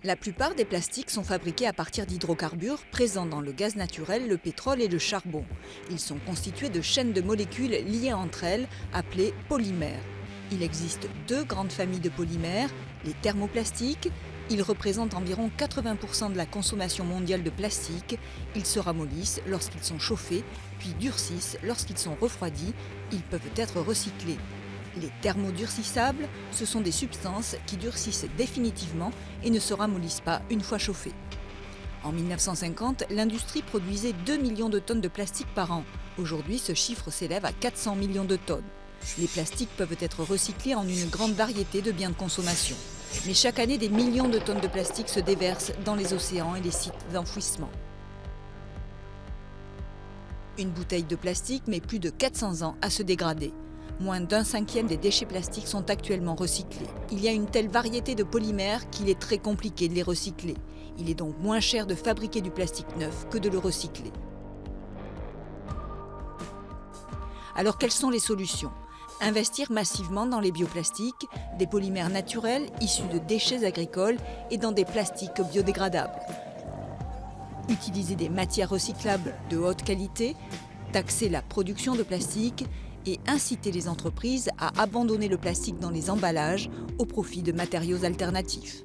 La plupart des plastiques sont fabriqués à partir d'hydrocarbures présents dans le gaz naturel, le pétrole et le charbon. Ils sont constitués de chaînes de molécules liées entre elles, appelées polymères. Il existe deux grandes familles de polymères, les thermoplastiques. Ils représentent environ 80% de la consommation mondiale de plastique. Ils se ramollissent lorsqu'ils sont chauffés, puis durcissent lorsqu'ils sont refroidis. Ils peuvent être recyclés. Les thermodurcissables, ce sont des substances qui durcissent définitivement et ne se ramollissent pas une fois chauffées. En 1950, l'industrie produisait 2 millions de tonnes de plastique par an. Aujourd'hui, ce chiffre s'élève à 400 millions de tonnes. Les plastiques peuvent être recyclés en une grande variété de biens de consommation. Mais chaque année, des millions de tonnes de plastique se déversent dans les océans et les sites d'enfouissement. Une bouteille de plastique met plus de 400 ans à se dégrader. Moins d'un cinquième des déchets plastiques sont actuellement recyclés. Il y a une telle variété de polymères qu'il est très compliqué de les recycler. Il est donc moins cher de fabriquer du plastique neuf que de le recycler. Alors quelles sont les solutions ? Investir massivement dans les bioplastiques, des polymères naturels issus de déchets agricoles et dans des plastiques biodégradables. Utiliser des matières recyclables de haute qualité, taxer la production de plastique et inciter les entreprises à abandonner le plastique dans les emballages au profit de matériaux alternatifs.